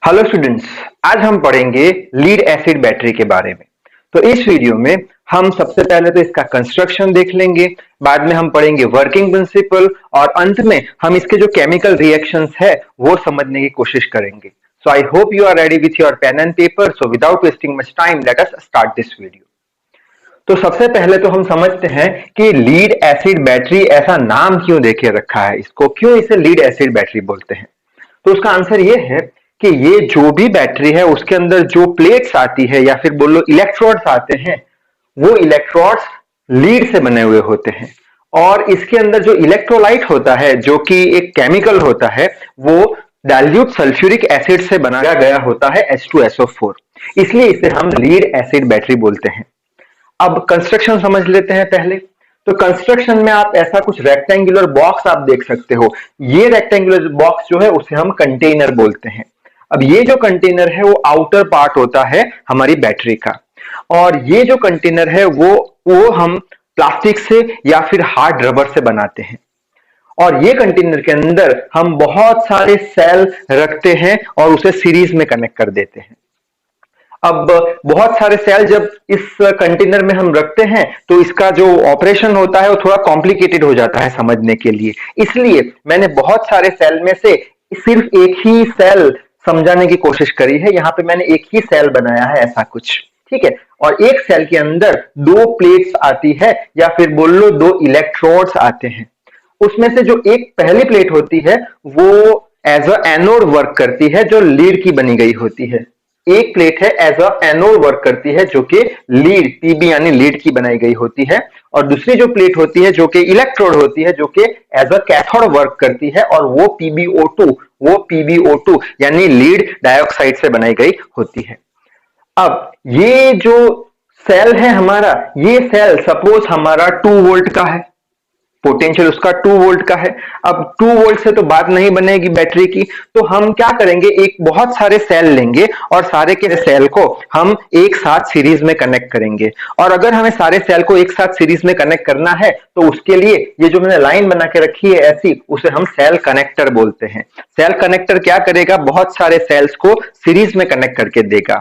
Hello students. आज हम पढ़ेंगे लीड एसिड बैटरी के बारे में। तो इस वीडियो में हम सबसे पहले तो इसका कंस्ट्रक्शन देख लेंगे, बाद में हम पढ़ेंगे वर्किंग प्रिंसिपल और अंत में हम इसके जो केमिकल रिएक्शंस है वो समझने की कोशिश करेंगे। So I hope you are ready with your pen and paper. So without wasting much time let us start this video. तो सबसे पहले तो हम समझते हैं कि लीड एसिड बैटरी ऐसा नाम क्यों देके रखा है, इसको क्यों इसे लीड एसिड बैटरी बोलते हैं। तो उसका आंसर ये है कि ये जो भी बैटरी है उसके अंदर जो प्लेट्स आती है या फिर बोलो इलेक्ट्रोड्स आते हैं, वो इलेक्ट्रोड्स लीड से बने हुए होते हैं और इसके अंदर जो इलेक्ट्रोलाइट होता है जो कि एक केमिकल होता है वो डाइल्यूट सल्फ्यूरिक एसिड से बनाया गया होता है H2SO4। इसलिए इसे हम लीड एसिड बैटरी बोलते हैं। अब कंस्ट्रक्शन समझ लेते हैं पहले। तो कंस्ट्रक्शन में आप ऐसा कुछ रेक्टेंगुलर बॉक्स आप देख सकते हो। ये रेक्टेंगुलर बॉक्स जो है उसे हम कंटेनर बोलते हैं। अब ये जो कंटेनर है वो आउटर पार्ट होता है हमारी बैटरी का, और ये जो कंटेनर है वो हम प्लास्टिक से या फिर हार्ड रबर से बनाते हैं। और ये कंटेनर के अंदर हम बहुत सारे सेल रखते हैं और उसे सीरीज में कनेक्ट कर देते हैं। अब बहुत सारे सेल जब इस कंटेनर में हम रखते हैं तो इसका जो ऑपरेशन होता है वो थोड़ा कॉम्प्लिकेटेड हो जाता है समझने के लिए। इसलिए मैंने बहुत सारे सेल में से सिर्फ एक ही सेल समझाने की कोशिश करी है। यहाँ पे मैंने एक ही सेल बनाया है ऐसा कुछ, ठीक है। और एक सेल के अंदर दो प्लेट्स आती है या फिर बोल लो दो इलेक्ट्रोड्स आते हैं। उसमें से जो एक पहली प्लेट होती है वो एज अ एनोड वर्क करती है, जो लीड की बनी गई होती है। एक प्लेट है एज अ एनोड वर्क करती है जो कि लीड पीबी यानी लीड की बनाई गई होती है, और दूसरी जो प्लेट होती है जो कि इलेक्ट्रोड होती है जो कि एज अ कैथोड वर्क करती है और वो पीबीओ2 यानी लीड डाइऑक्साइड से बनाई गई होती है। अब ये जो सेल है हमारा, ये सेल सपोज हमारा 2 वोल्ट का है, पोटेंशियल उसका 2 वोल्ट का है। अब 2 वोल्ट से तो बात नहीं बनेगी बैटरी की, तो हम क्या करेंगे, एक बहुत सारे सेल लेंगे और सारे के सेल को हम एक साथ सीरीज में कनेक्ट करेंगे। और अगर हमें सारे सेल को एक साथ सीरीज में कनेक्ट करना है तो उसके लिए ये जो मैंने लाइन बना के रखी है ऐसी, उसे हम सेल कनेक्टर बोलते हैं। सेल कनेक्टर क्या करेगा, बहुत सारे सेल्स को सीरीज में कनेक्ट करके देगा।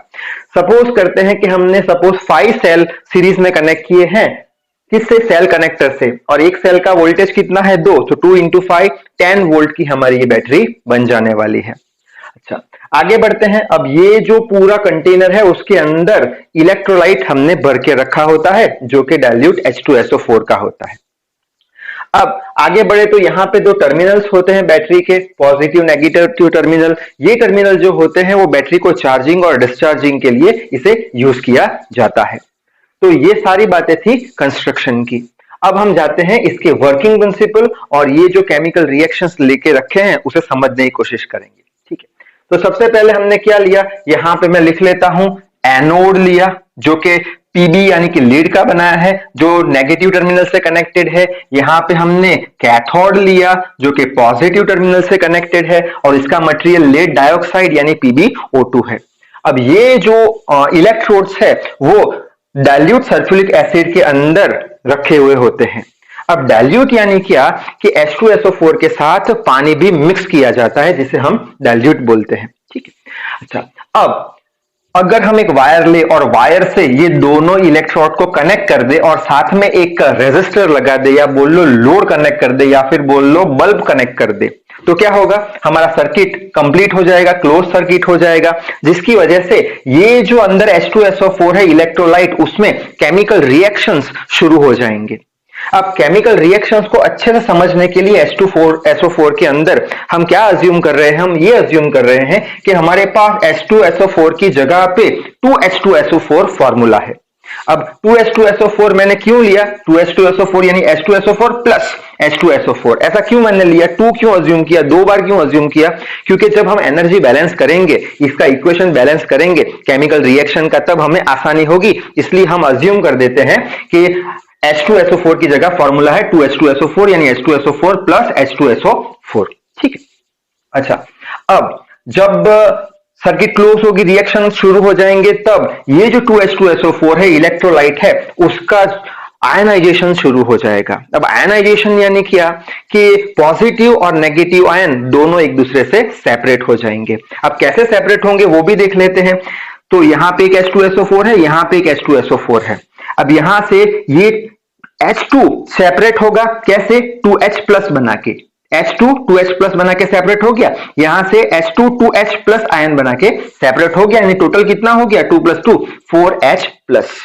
सपोज करते हैं कि हमने 5 सेल सीरीज में कनेक्ट किए हैं, किससे, सेल कनेक्टर से, और एक सेल का वोल्टेज कितना है 2, तो 2 इंटू 5 10 वोल्ट की हमारी ये बैटरी बन जाने वाली है। अच्छा, आगे बढ़ते हैं। अब ये जो पूरा कंटेनर है उसके अंदर इलेक्ट्रोलाइट हमने भर के रखा होता है जो कि डाइल्यूट H2SO4 का होता है। अब आगे बढ़े तो यहाँ पे दो टर्मिनल्स होते हैं बैटरी के, पॉजिटिव नेगेटिव टर्मिनल। ये टर्मिनल जो होते हैं वो बैटरी को चार्जिंग और डिस्चार्जिंग के लिए इसे यूज किया जाता है। तो ये सारी बातें थी कंस्ट्रक्शन की। अब हम जाते हैं इसके वर्किंग प्रिंसिपल और ये जो केमिकल रिएक्शंस लेके रखे हैं उसे समझने की कोशिश करेंगे, ठीक है। तो सबसे पहले हमने क्या लिया, यहां पे मैं लिख लेता हूं एनोड लिया जो कि पीबी यानी कि लीड का बनाया है, जो नेगेटिव टर्मिनल से कनेक्टेड है। यहां पे हमने कैथोड लिया जो कि पॉजिटिव टर्मिनल से कनेक्टेड है और इसका मटेरियल लीड डाइऑक्साइड यानी पीबीओ2 है। अब ये जो इलेक्ट्रोड्स है वो डाइल्यूट सल्फ्यूरिक एसिड के अंदर रखे हुए होते हैं। अब डाइल्यूट यानी क्या कि H2SO4 के साथ पानी भी मिक्स किया जाता है जिसे हम डाइल्यूट बोलते हैं, ठीक है। अच्छा, अब अगर हम एक वायर ले और वायर से ये दोनों इलेक्ट्रोड को कनेक्ट कर दे और साथ में एक रेजिस्टर लगा दे या बोल लो लोड कनेक्ट कर दे या फिर बोल लो बल्ब कनेक्ट कर दे, तो क्या होगा, हमारा सर्किट कंप्लीट हो जाएगा, क्लोज सर्किट हो जाएगा, जिसकी वजह से ये जो अंदर H2SO4 है इलेक्ट्रोलाइट, उसमें केमिकल रिएक्शंस शुरू हो जाएंगे। अब केमिकल रिएक्शंस को अच्छे से समझने के लिए H2SO4 के अंदर हम क्या अज्यूम कर रहे हैं, हम ये अज्यूम कर रहे हैं कि हमारे पास H2SO4 की जगह पे 2H2SO4 फॉर्मूला है। अब 2H2SO4 मैंने क्यों लिया, 2H2SO4 यानी H2SO4 प्लस H2SO4, ऐसा क्यों मैंने लिया, 2 क्यों अज्यूम किया, 2 बार क्यों अज्यूम किया, क्योंकि जब हम एनर्जी बैलेंस करेंगे, इसका इक्वेशन बैलेंस करेंगे केमिकल रिएक्शन का, तब हमें आसानी होगी। इसलिए हम अज्यूम कर देते हैं कि H2SO4 की जगह फॉर्मूला है 2H2SO4 यानी H2SO4 प्लस H2SO4, ठीक है। अच्छा, अब जब सर्किट क्लोज होगी, रिएक्शन शुरू हो जाएंगे, तब ये जो 2H2SO4 है इलेक्ट्रोलाइट है उसका आयनाइजेशन शुरू हो जाएगा। अब आयनाइजेशन यानी क्या कि पॉजिटिव और नेगेटिव आयन दोनों एक दूसरे से सेपरेट हो जाएंगे। अब कैसे सेपरेट होंगे वो भी देख लेते हैं। तो यहां पे एक H2SO4 है, यहां पे एक H2SO4 है। अब यहां से ये H2 सेपरेट होगा कैसे? 2H प्लस बना के, H2 2H प्लस बना के सेपरेट हो गया। यहां से H2 2H प्लस आयन बना के सेपरेट हो गया, यानी टोटल कितना हो गया? 2 + 2 4H प्लस।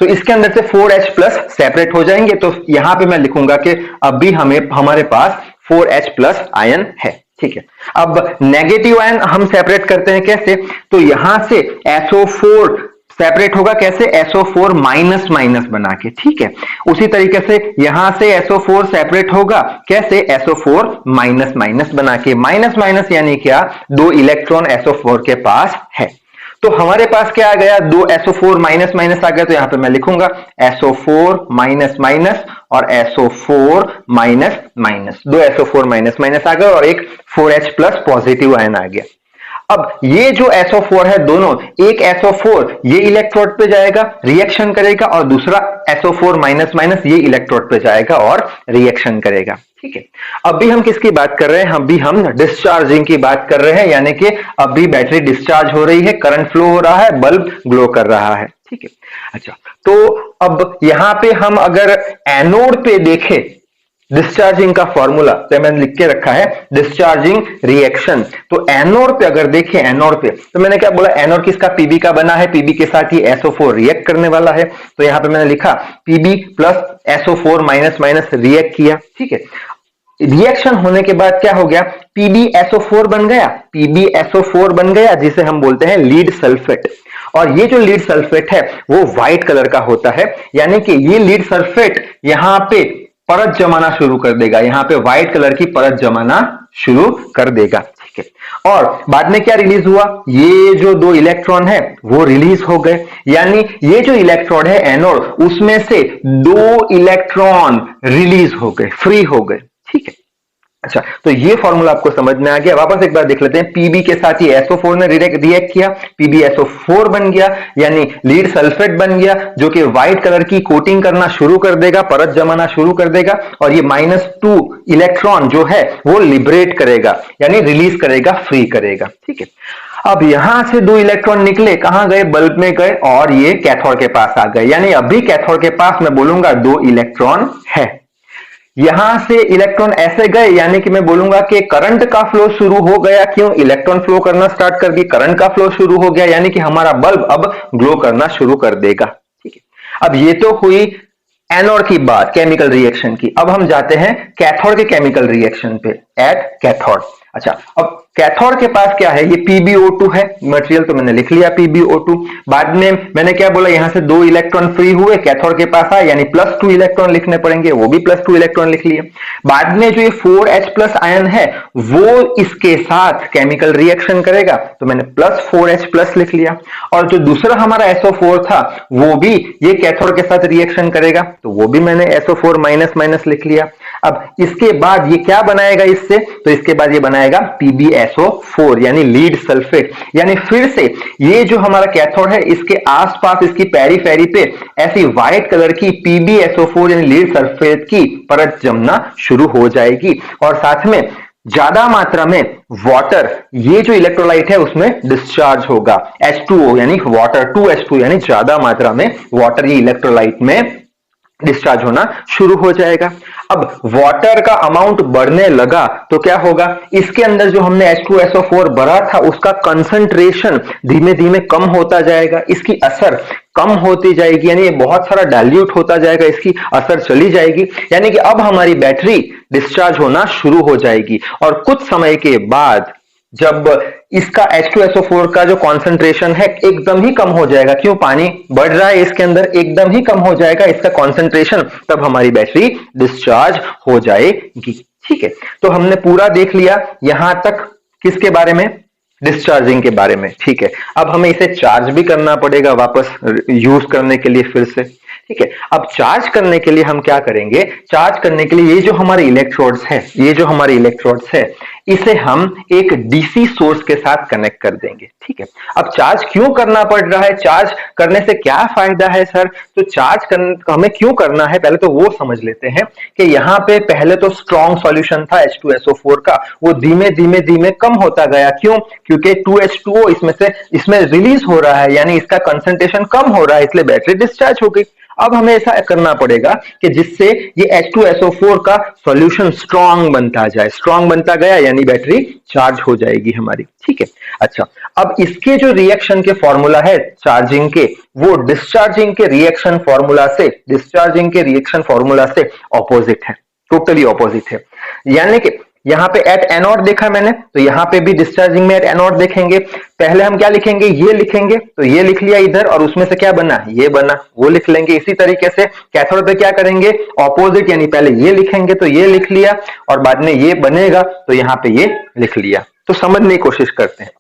तो इसके अंदर से 4H प्लस सेपरेट हो जाएंगे। तो यहां पे मैं लिखूंगा कि अभी हमारे पास 4H प्लस आयन है। ठीक है, अब नेगेटिव आयन हम सेपरेट करते हैं कैसे? तो यहां से SO4 सेपरेट होगा कैसे? SO4 माइनस माइनस बना के। ठीक है, उसी तरीके से यहां से SO4 सेपरेट होगा कैसे? SO4 माइनस माइनस बना के। माइनस माइनस यानी क्या? 2 इलेक्ट्रॉन SO4 के पास है। तो हमारे पास क्या आ गया? 2 SO4 माइनस माइनस आ गया। तो यहां पे मैं लिखूंगा SO4 माइनस माइनस और SO4 minus minus. 2 SO4 minus minus आ गया और एक 4H प्लस पॉजिटिव आयन आ गया। अब ये जो SO4 है, दोनों, एक SO4 ये इलेक्ट्रोड पे जाएगा, रिएक्शन करेगा, और दूसरा SO4 माइनस माइनस ये इलेक्ट्रोड पे जाएगा और रिएक्शन करेगा। ठीक है, अभी हम किसकी बात कर रहे हैं? अभी हम डिस्चार्जिंग की बात कर रहे हैं, यानी कि अभी बैटरी डिस्चार्ज हो रही है, करंट फ्लो हो रहा है, बल्ब ग्लो कर रहा है। ठीक है, अच्छा, तो अब यहां पे हम अगर एनोड पे देखें डिस्चार्जिंग का फॉर्मूला, तो मैंने लिख के रखा है डिस्चार्जिंग रिएक्शन। तो एनोड पे अगर देखें, एनोड पे तो मैंने क्या बोला? एनोड किसका? पीबी का बना है, पीबी के साथ ही SO4 रिएक्ट करने वाला है। तो यहां पे मैंने लिखा P B plus SO4 minus minus react किया। ठीक है, रिएक्शन होने के बाद क्या हो गया? PbSO4 बन गया, PbSO4 बन गया, जिसे हम बोलते हैं लीड सल्फेट। और ये जो लीड सल्फेट है वो व्हाइट कलर का होता है, यानी कि ये लीड सल्फेट यहां पे परत जमाना शुरू कर देगा, यहां पे व्हाइट कलर की परत जमाना शुरू कर देगा। ठीक है, और बाद में क्या रिलीज हुआ? ये जो 2 इलेक्ट्रॉन है वो रिलीज हो गए, यानी ये जो इलेक्ट्रॉन है एनोड, उसमें से 2 इलेक्ट्रॉन रिलीज हो गए, फ्री हो गए। ठीक है, अच्छा, तो ये फॉर्मूला आपको समझ में आ गया। वापस एक बार देख लेते हैं। पीबी के साथ ही SO4 ने रिएक्ट किया, PbSO4 बन गया, यानी लीड सल्फेट बन गया, जो कि व्हाइट कलर की कोटिंग करना शुरू कर देगा, परत जमाना शुरू कर देगा, और ये -2 इलेक्ट्रॉन जो है वो लिबरेट करेगा, यानी रिलीज करेगा, फ्री करेगा। ठीक है, अब यहां से 2 इलेक्ट्रॉन निकले, कहां गए? बल्ब में गए, और ये कैथोड के पास आ गए, यानी अभी कैथोड के पास मैं बोलूंगा 2 इलेक्ट्रॉन है। यहां से इलेक्ट्रॉन ऐसे गए, यानी कि मैं बोलूंगा कि करंट का फ्लो शुरू हो गया। क्यों? इलेक्ट्रॉन फ्लो करना स्टार्ट कर दी, करंट का फ्लो शुरू हो गया, यानी कि हमारा बल्ब अब ग्लो करना शुरू कर देगा। ठीक है, अब ये तो हुई एनोड की बात, केमिकल रिएक्शन की। अब हम जाते हैं कैथोड के केमिकल रिएक्शन पे, एट कैथोड। अच्छा, अब कैथोड के पास क्या है? ये PbO2 है, मटेरियल तो मैंने लिख लिया PbO2। बाद में मैंने क्या बोला? यहां से 2 इलेक्ट्रॉन फ्री हुए, कैथोड के पास आए, यानी +2 इलेक्ट्रॉन लिखने पड़ेंगे, वो भी +2 इलेक्ट्रॉन लिख लिए। बाद में जो ये 4H प्लस आयन है वो इसके साथ केमिकल रिएक्शन करेगा, तो मैंने +4H प्लस लिख लिया। और जो दूसरा हमारा SO4 था वो भी ये कैथोड के साथ रिएक्शन करेगा, तो वो भी मैंने SO4 माइनस माइनस लिख लिया। अब इसके बाद ये क्या बनाएगा इससे? तो इसके बाद ये बनाएगा PbSO4, यानी लीड सल्फेट। यानी फिर से ये जो हमारा कैथोड है इसके आसपास, इसकी पेरीफेरी पे ऐसी व्हाइट कलर की PbSO4 यानी लीड सल्फेट की परत जमना शुरू हो जाएगी, और साथ में ज्यादा मात्रा में वाटर, ये जो इलेक्ट्रोलाइट है उसमें डिस्चार्ज होगा। H2O यानी वाटर, 2H2 यानी ज्यादा मात्रा में वाटर ये इलेक्ट्रोलाइट में डिस्चार्ज होना शुरू हो जाएगा। अब वाटर का अमाउंट बढ़ने लगा तो क्या होगा? इसके अंदर जो हमने H2SO4 भरा था उसका कंसंट्रेशन धीमे धीमे कम होता जाएगा, इसकी असर कम होती जाएगी, यानी ये बहुत सारा डाइल्यूट होता जाएगा, इसकी असर चली जाएगी, यानी कि अब हमारी बैटरी डिस्चार्ज होना शुरू हो जाएगी। और कुछ समय के बाद जब इसका H2SO4 का जो कॉन्सेंट्रेशन है एकदम ही कम हो जाएगा, क्यों? पानी बढ़ रहा है इसके अंदर, एकदम ही कम हो जाएगा इसका कॉन्सेंट्रेशन, तब हमारी बैटरी डिस्चार्ज हो जाएगी। ठीक है, तो हमने पूरा देख लिया यहां तक किसके बारे में? डिस्चार्जिंग के बारे में। ठीक है, अब हमें इसे चार्ज भी करना पड़ेगा वापस यूज करने के लिए फिर से। ठीक है, अब चार्ज करने के लिए हम क्या करेंगे? चार्ज करने के लिए ये जो हमारे इलेक्ट्रोड्स है, ये जो हमारे इलेक्ट्रोड्स है, इसे हम एक डीसी सोर्स के साथ कनेक्ट कर देंगे। ठीक है, अब चार्ज क्यों करना पड़ रहा है, चार्ज करने से क्या फायदा है सर? तो हमें क्यों करना है, पहले तो वो समझ लेते हैं कि यहाँ पे पहले तो स्ट्रॉन्ग सॉल्यूशन था H2SO4 का, वो धीमे धीमे धीमे कम होता गया। क्यों? क्योंकि 2H2O इसमें रिलीज हो रहा है, यानी इसका कंसंट्रेशन कम हो रहा है, इसलिए बैटरी डिस्चार्ज हो गई। अब हमें ऐसा करना पड़ेगा कि जिससे ये H2SO4 का सॉल्यूशन स्ट्रॉन्ग बनता जाए, स्ट्रॉन्ग बनता गया यानी बैटरी चार्ज हो जाएगी हमारी। ठीक है, अच्छा, अब इसके जो रिएक्शन के फॉर्मूला है चार्जिंग के, वो डिस्चार्जिंग के रिएक्शन फॉर्मूला से ऑपोजिट है, टोटली ऑपोजिट है। यानी कि यहाँ पे एट एनोड देखा मैंने, तो यहाँ पे भी डिस्चार्जिंग में एट एनोड देखेंगे। पहले हम क्या लिखेंगे, ये लिखेंगे, तो ये लिख लिया इधर, और उसमें से क्या बना, ये बना, वो लिख लेंगे। इसी तरीके से कैथोड पे क्या करेंगे, ऑपोजिट, यानी पहले ये लिखेंगे तो ये लिख लिया, और बाद में ये बनेगा तो यहाँ पे ये लिख लिया। तो समझने की कोशिश करते हैं।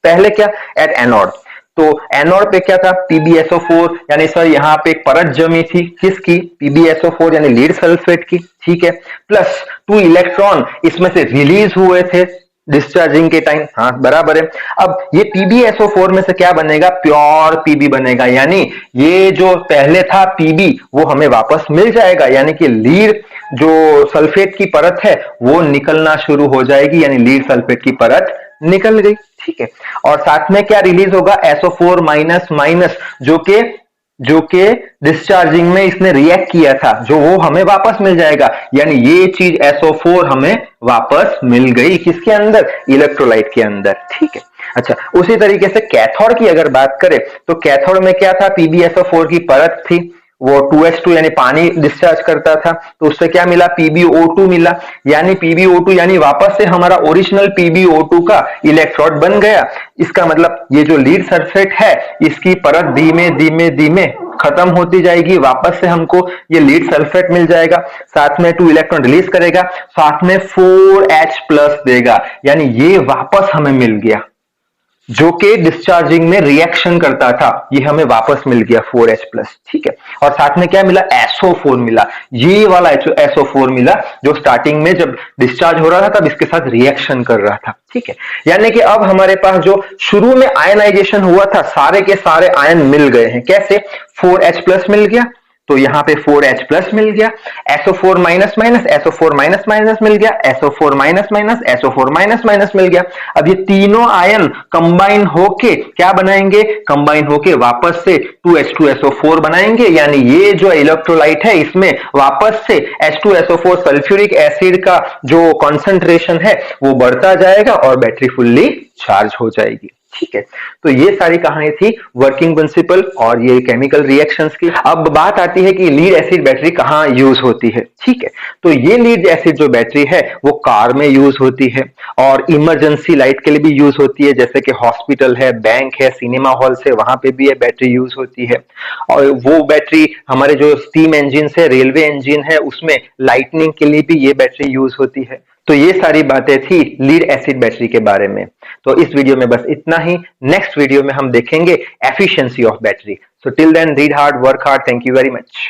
पहले क्या, एट एनोड, तो एनोड पे क्या था, PbSO4, यानी सर यहाँ पे एक परत जमी थी, किसकी, PbSO4 यानी लीड सल्फेट की। ठीक है, प्लस 2 इलेक्ट्रॉन इसमें से रिलीज हुए थे डिस्चार्जिंग के टाइम। हाँ बराबर है। अब ये PbSO4 में से क्या बनेगा, प्योर Pb बनेगा, यानी ये जो पहले था Pb वो हमें वापस मिल जाएगा, यानी कि लीड जो सल्फेट की परत है वो निकलना शुरू हो जाएगी, यानी लीड सल्फेट की परत निकल गई। ठीक है, और साथ में क्या रिलीज होगा, SO4 माइनस माइनस, जो के डिस्चार्जिंग में इसने रिएक्ट किया था, जो वो हमें वापस मिल जाएगा, यानी ये चीज SO4 हमें वापस मिल गई, किसके अंदर, इलेक्ट्रोलाइट के अंदर। ठीक है, अच्छा, उसी तरीके से कैथोड की अगर बात करें, तो कैथोड में क्या था, PbSO4 की परत थी, वो 2H2 यानी पानी डिस्चार्ज करता था, तो उससे क्या मिला, PbO2 मिला, यानी PbO2 यानी वापस से हमारा ओरिजिनल PbO2 का इलेक्ट्रोड बन गया। इसका मतलब ये जो लीड सल्फेट है इसकी परत धीमे धीमे धीमे खत्म होती जाएगी, वापस से हमको ये लीड सल्फेट मिल जाएगा, साथ में 2 इलेक्ट्रॉन रिलीज करेगा, साथ में 4H+ देगा, यानी ये वापस हमें मिल गया, जो कि डिस्चार्जिंग में रिएक्शन करता था, ये हमें वापस मिल गया 4H+। ठीक है, और साथ में क्या मिला, SO4 मिला, ये वाला SO4 मिला जो स्टार्टिंग में जब डिस्चार्ज हो रहा था तब इसके साथ रिएक्शन कर रहा था। ठीक है, यानी कि अब हमारे पास जो शुरू में आयनाइजेशन हुआ था, सारे के सारे आयन मिल गए हैं। कैसे, 4H+ मिल गया, तो यहां पे 4H+ मिल गया, SO4 minus minus, SO4 minus minus मिल गया, SO4 minus minus, SO4 minus minus मिल गया। अब ये तीनों आयन कंबाइन होके क्या बनाएंगे, कंबाइन होके वापस से 2H2SO4 बनाएंगे, यानी ये जो इलेक्ट्रोलाइट है इसमें वापस से H2SO4 सल्फ्यूरिक एसिड का जो कॉन्सेंट्रेशन है वो बढ़ता जाएगा और बैटरी फुल्ली चार्ज हो जाएगी। ठीक है, तो ये सारी कहानी थी वर्किंग प्रिंसिपल और ये केमिकल रिएक्शंस की। अब बात आती है कि लीड एसिड बैटरी कहाँ यूज होती है। ठीक है, तो ये लीड एसिड जो बैटरी है वो कार में यूज होती है और इमरजेंसी लाइट के लिए भी यूज होती है, जैसे कि हॉस्पिटल है, बैंक है, सिनेमा हॉल से, वहां पे भी ये बैटरी यूज होती है। और वो बैटरी हमारे जो स्टीम इंजन है, रेलवे इंजन है, उसमें लाइटनिंग के लिए भी ये बैटरी यूज होती है। तो ये सारी बातें थी लीड एसिड बैटरी के बारे में। तो इस वीडियो में बस इतना ही। नेक्स्ट वीडियो में हम देखेंगे efficiency of battery. So till then read hard, work hard. Thank you very much.